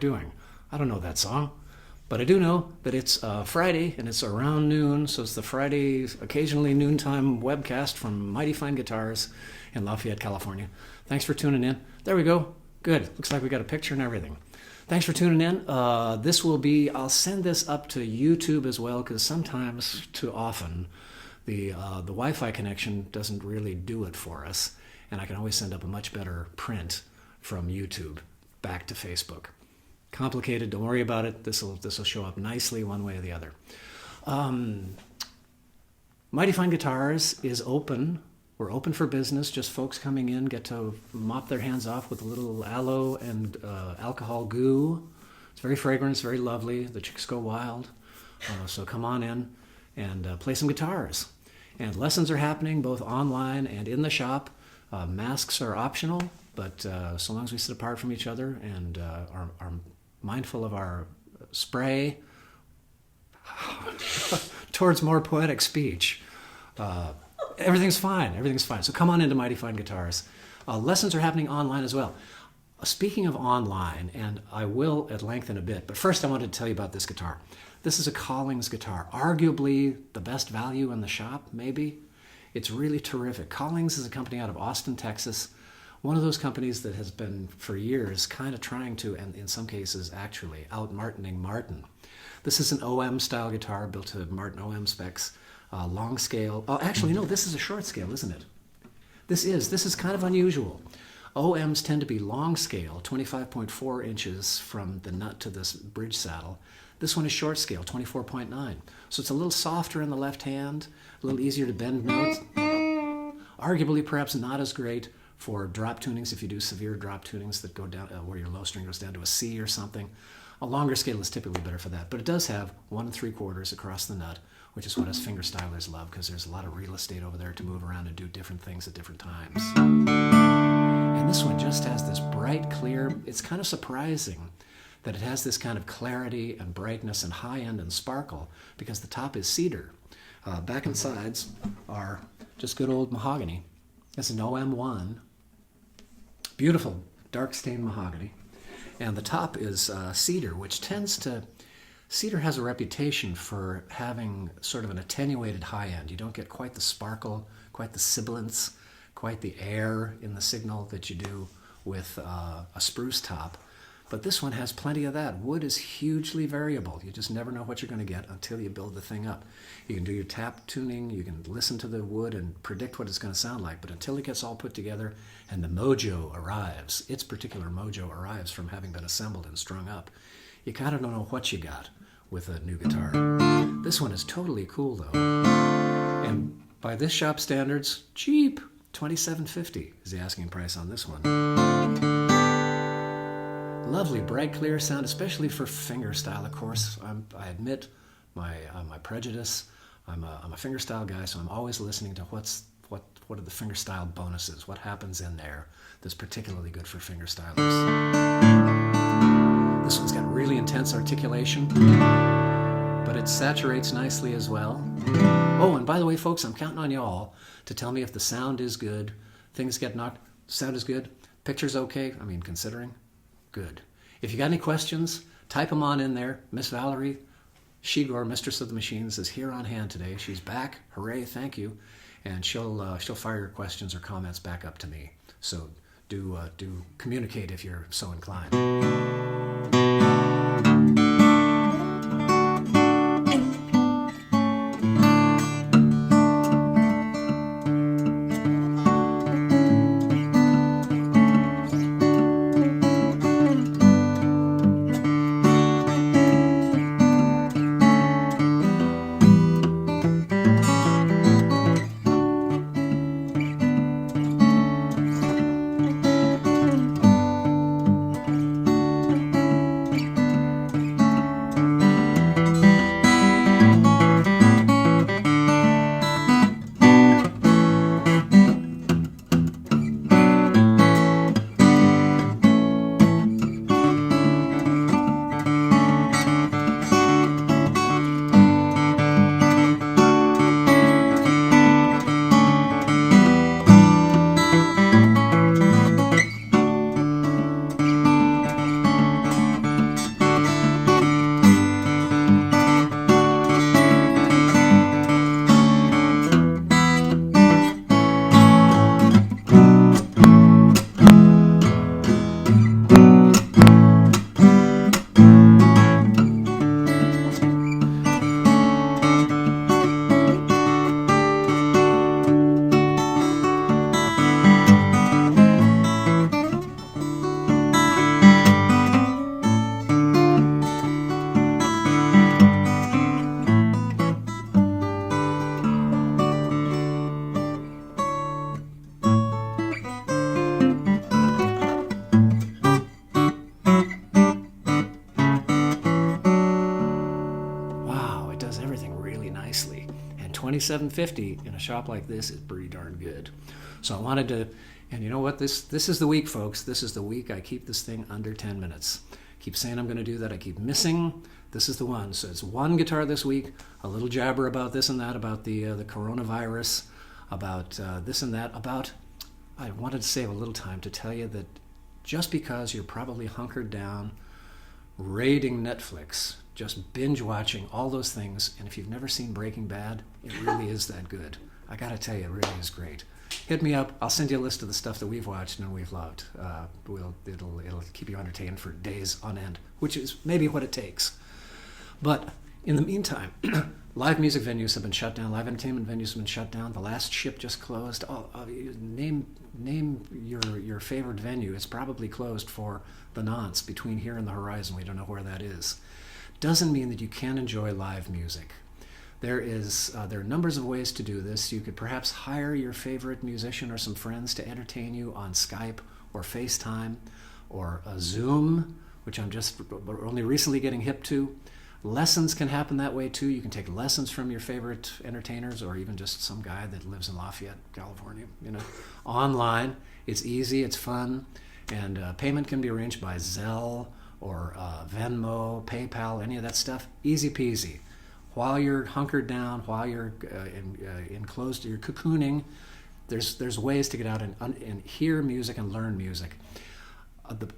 doing. I don't know that song, but I do know that it's Friday and it's around noon, so it's the Friday, occasionally noontime webcast from Mighty Fine Guitars in Lafayette, California. Thanks for tuning in. There we go. Good. Looks like we got a picture and everything. Thanks for tuning in. I'll send this up to YouTube as well, because sometimes, too often, the Wi-Fi connection doesn't really do it for us, and I can always send up a much better print from YouTube back to Facebook. Complicated, don't worry about it. This will show up nicely one way or the other. Mighty Fine Guitars is open. We're open for business. Just folks coming in get to mop their hands off with a little aloe and alcohol goo. It's very fragrant. It's very lovely. The chicks go wild. So come on in and play some guitars. And lessons are happening both online and in the shop. Masks are optional, but so long as we sit apart from each other and are mindful of our spray towards more poetic speech, everything's fine. Everything's fine. So come on into Mighty Fine Guitars. Lessons are happening online as well. Speaking of online, and I will at length in a bit, but first I wanted to tell you about this guitar. This is a Collings guitar, arguably the best value in the shop, maybe. It's really terrific. Collings is a company out of Austin, Texas. One of those companies that has been for years kind of trying to, and in some cases actually, out-Martining Martin. This is an OM style guitar built to Martin OM specs. Long scale. Oh, actually, no, this is a short scale, isn't it? This is kind of unusual. OMs tend to be long scale, 25.4 inches from the nut to this bridge saddle. This one is short scale, 24.9. So it's a little softer in the left hand, a little easier to bend notes. Arguably, perhaps not as great for drop tunings if you do severe drop tunings that go down, where your low string goes down to a C or something. A longer scale is typically better for that, but it does have 1 3/4 across the nut, which is what us finger stylers love, because there's a lot of real estate over there to move around and do different things at different times. And this one just has this bright, clear, it's kind of surprising that it has this kind of clarity and brightness and high end and sparkle, because the top is cedar. Back and sides are just good old mahogany. It's an OM-1, beautiful dark stained mahogany. And the top is cedar, which cedar has a reputation for having sort of an attenuated high end. You don't get quite the sparkle, quite the sibilance, quite the air in the signal that you do with a spruce top. But this one has plenty of that. Wood is hugely variable. You just never know what you're going to get until you build the thing up. You can do your tap tuning, you can listen to the wood and predict what it's going to sound like, but until it gets all put together and the mojo arrives, its particular mojo arrives from having been assembled and strung up, you kind of don't know what you got with a new guitar. This one is totally cool though. And by this shop standards, cheap. $27.50 is the asking price on this one. Lovely, bright, clear sound, especially for fingerstyle. Of course, I admit my prejudice. I'm a fingerstyle guy, so I'm always listening to what are the fingerstyle bonuses. What happens in there that's particularly good for fingerstylers. This one's got really intense articulation, but it saturates nicely as well. Oh, and by the way, folks, I'm counting on y'all to tell me if the sound is good. Things get knocked. Sound is good. Picture's okay. I mean, considering. Good. If you got any questions, type them on in there. Miss Valerie Shigor, Mistress of the Machines, is here on hand today. She's back. Hooray, thank you. And she'll fire your questions or comments back up to me. So do communicate if you're so inclined. $27.50 in a shop like this is pretty darn good. So I wanted to, and you know what? This is the week, folks. This is the week I keep this thing under 10 minutes. Keep saying I'm going to do that. I keep missing. This is the one. So it's one guitar this week, a little jabber about this and that, about the coronavirus, about this and that, about, I wanted to save a little time to tell you that just because you're probably hunkered down, raiding Netflix, just binge watching all those things, and if you've never seen Breaking Bad, it really is that good. I got to tell you, it really is great. Hit me up. I'll send you a list of the stuff that we've watched and we've loved. It'll keep you entertained for days on end, which is maybe what it takes. But in the meantime, live music venues have been shut down. Live entertainment venues have been shut down. The last ship just closed. Name your favorite venue. It's probably closed for the nonce between here and the horizon. We don't know where that is. Doesn't mean that you can't enjoy live music. There are numbers of ways to do this. You could perhaps hire your favorite musician or some friends to entertain you on Skype or FaceTime or Zoom, which I'm just only recently getting hip to. Lessons can happen that way too. You can take lessons from your favorite entertainers or even just some guy that lives in Lafayette, California, online. It's easy, it's fun, and payment can be arranged by Zelle or Venmo, PayPal, any of that stuff. Easy peasy. While you're hunkered down, while you're enclosed, you're cocooning, there's ways to get out and hear music and learn music.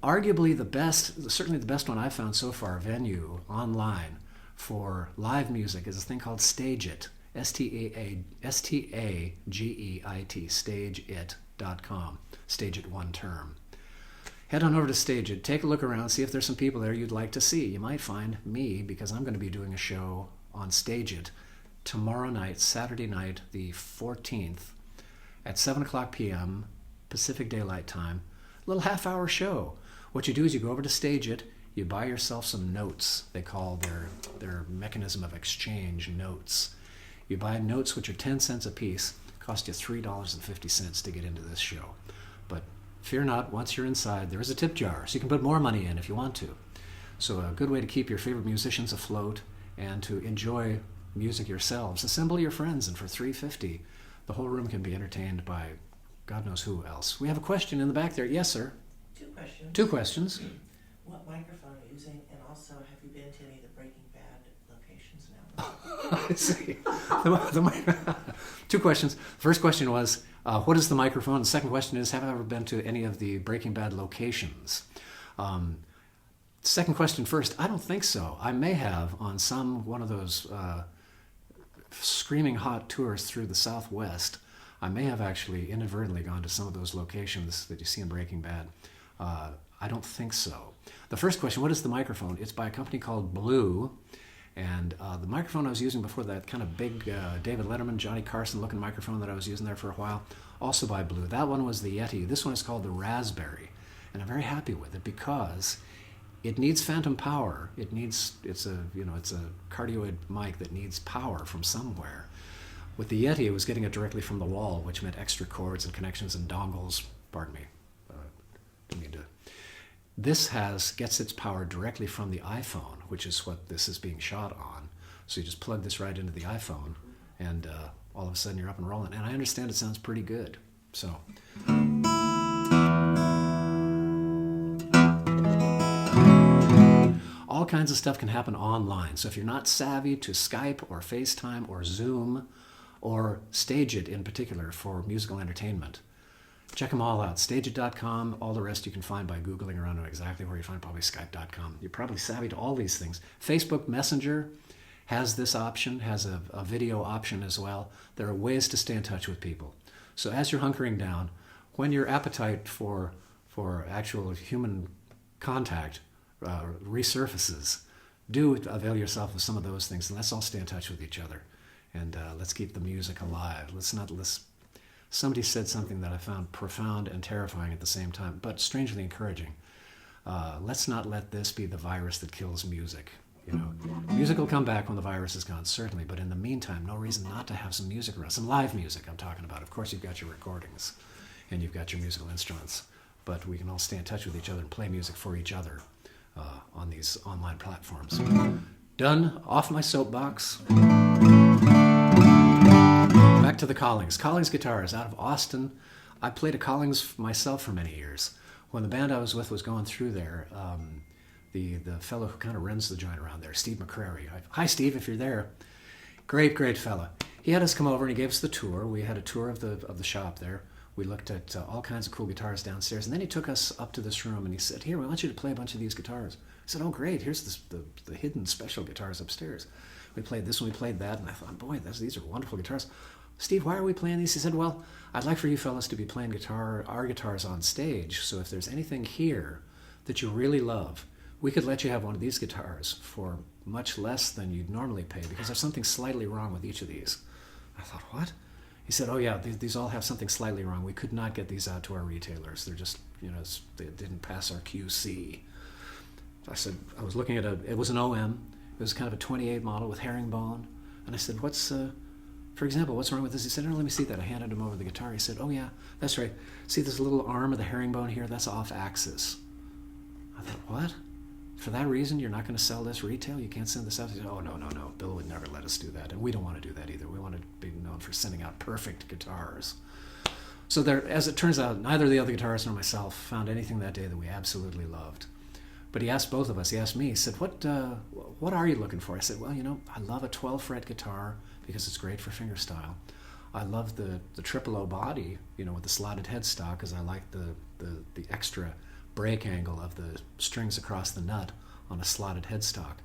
Arguably the best, certainly the best one I've found so far, venue online for live music is a thing called StageIt, STAGEIT, StageIt.com, StageIt one term. Head on over to StageIt, take a look around, see if there's some people there you'd like to see. You might find me, because I'm going to be doing a show on StageIt tomorrow night, Saturday night, the 14th, at 7 o'clock p.m. Pacific Daylight Time. Little half-hour show. What you do is you go over to StageIt, you buy yourself some notes. They call their mechanism of exchange notes. You buy notes which are 10 cents a piece. Cost you $3.50 to get into this show. But fear not, once you're inside, there is a tip jar, so you can put more money in if you want to. So a good way to keep your favorite musicians afloat and to enjoy music yourselves. Assemble your friends, and for $3.50, the whole room can be entertained by God knows who else. We have a question in the back there. Yes, sir. Two questions. What microphone are you using, and also have you been to any of the Breaking Bad locations now? I see. Two questions. First question was, what is the microphone? The second question is, have I ever been to any of the Breaking Bad locations? Second question first. I don't think so. I may have on one of those screaming hot tours through the Southwest. I may have actually inadvertently gone to some of those locations that you see in Breaking Bad. I don't think so. The first question, what is the microphone? It's by a company called Blue. And the microphone I was using before, that kind of big David Letterman, Johnny Carson looking microphone that I was using there for a while, also by Blue. That one was the Yeti. This one is called the Raspberry. And I'm very happy with it because it needs phantom power. It's a cardioid mic that needs power from somewhere. With the Yeti, it was getting it directly from the wall, which meant extra cords and connections and dongles. Pardon me. Didn't mean to. This gets its power directly from the iPhone, which is what this is being shot on. So you just plug this right into the iPhone, and all of a sudden you're up and rolling. And I understand it sounds pretty good. So. All kinds of stuff can happen online. So if you're not savvy to Skype or FaceTime or Zoom, or StageIt in particular for musical entertainment, check them all out. StageIt.com, all the rest you can find by Googling around exactly where you find, probably Skype.com. You're probably savvy to all these things. Facebook Messenger has this option, has a video option as well. There are ways to stay in touch with people. So as you're hunkering down, when your appetite for actual human contact resurfaces, do avail yourself of some of those things, and let's all stay in touch with each other. And let's keep the music alive. Somebody said something that I found profound and terrifying at the same time, but strangely encouraging. Let's not let this be the virus that kills music. Music will come back when the virus is gone, certainly, but in the meantime, no reason not to have some music around. Some live music I'm talking about. Of course, you've got your recordings and you've got your musical instruments, but we can all stay in touch with each other and play music for each other on these online platforms. Done. Off my soapbox. back to the Collings. Collings guitars out of Austin. I played a Collings myself for many years. When the band I was with was going through there, the fellow who kind of runs the joint around there, Steve McCrary. Hi, Steve, if you're there. Great fella. He had us come over and he gave us the tour. We had a tour of the shop there. We looked at all kinds of cool guitars downstairs, and then he took us up to this room and he said, "Here, we want you to play a bunch of these guitars." I said, "Oh, great! Here's the hidden special guitars upstairs." We played this one, we played that, and I thought, boy, these are wonderful guitars. "Steve, why are we playing these?" He said, "Well, I'd like for you fellas to be playing our guitars on stage, so if there's anything here that you really love, we could let you have one of these guitars for much less than you'd normally pay, because there's something slightly wrong with each of these." I thought, what? He said, "Oh yeah, these all have something slightly wrong. We could not get these out to our retailers. They're just, they didn't pass our QC." I said, I was looking at it was an OM. It was kind of a 28 model with herringbone. And I said, for example, what's wrong with this? He said, "No, let me see that." I handed him over the guitar. He said, "Oh yeah, that's right. See this little arm of the herringbone here? That's off axis." I thought, what? For that reason, you're not going to sell this retail? You can't send this out? He said, "Oh, no. Bill would never let us do that. And we don't want to do that either. We want to be known for sending out perfect guitars." So there, as it turns out, neither the other guitarist nor myself found anything that day that we absolutely loved. But he asked both of us. He asked me, he said, what are you looking for? I said, "Well, I love a 12-fret guitar because it's great for fingerstyle. I love the triple O body, with the slotted headstock, because I like the extra break angle of the strings across the nut on a slotted headstock,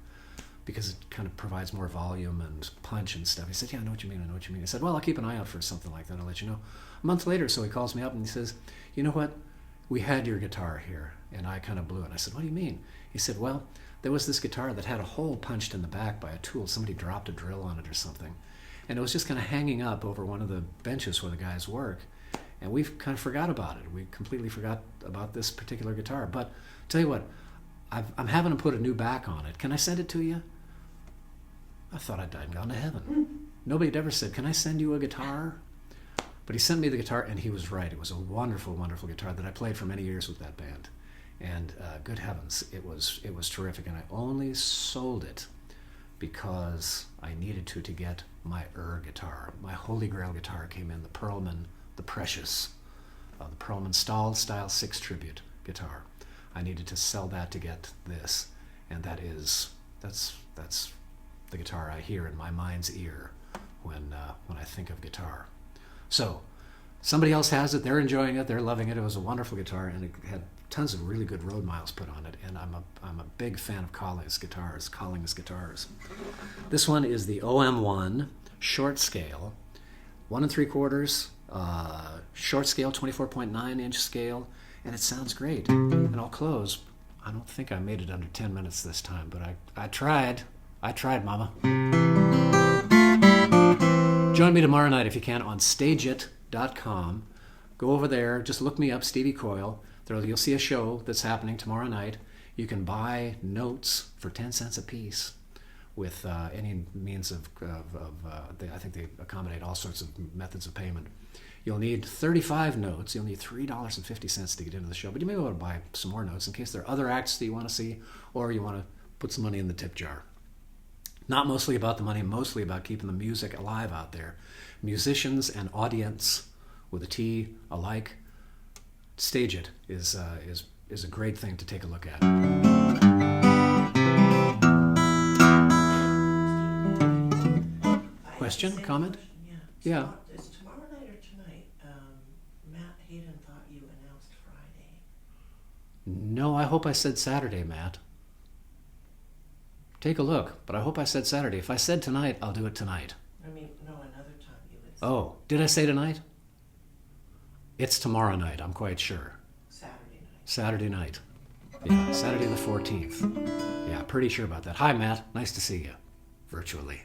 because it kind of provides more volume and punch and stuff." He said, "Yeah, I know what you mean. I said, "Well, I'll keep an eye out for something like that. I'll let you know." A month later, so he calls me up and he says, "You know what? We had your guitar here." And I kind of blew it. I said, "What do you mean?" He said, "Well, there was this guitar that had a hole punched in the back by a tool. Somebody dropped a drill on it or something. And it was just kind of hanging up over one of the benches where the guys work. And we kind of forgot about it. We completely forgot about this particular guitar. But tell you what, I'm having to put a new back on it. Can I send it to you?" I thought I'd died and gone to heaven. Nobody had ever said, "Can I send you a guitar?" But he sent me the guitar, and he was right. It was a wonderful, wonderful guitar that I played for many years with that band. And good heavens, it was terrific. And I only sold it because I needed to get my guitar. My Holy Grail guitar came in, the Perlman, the Precious, the Perlman Stalled Style 6 Tribute guitar. I needed to sell that to get this, and that's the guitar I hear in my mind's ear when I think of guitar. So somebody else has it, they're enjoying it, they're loving it. It was a wonderful guitar, and it had tons of really good road miles put on it, and I'm a big fan of Collings guitars. This one is the OM-1 short scale, 1 3/4, short scale, 24.9-inch scale, and it sounds great. And I'll close. I don't think I made it under 10 minutes this time, but I tried. I tried, mama. Join me tomorrow night if you can on stageit.com. Go over there, just look me up, Stevie Coyle. You'll see a show that's happening tomorrow night. You can buy notes for 10 cents a piece with any means of I think they accommodate all sorts of methods of payment. You'll need 35 notes. You'll need $3.50 to get into the show, but you may be able to buy some more notes in case there are other acts that you want to see, or you want to put some money in the tip jar. Not mostly about the money, mostly about keeping the music alive out there. Musicians and audience, with a T, alike. Stage It is a great thing to take a look at. Question? Comment? Yeah. Is tomorrow night or tonight? Matt Hayden thought you announced Friday. No, I hope I said Saturday, Matt. Take a look, but I hope I said Saturday. If I said tonight, I'll do it tonight. I mean, no, another time you would say. Oh, did I say tonight? It's tomorrow night, I'm quite sure. Saturday night. Yeah, Saturday the 14th. Yeah, pretty sure about that. Hi, Matt. Nice to see you. Virtually.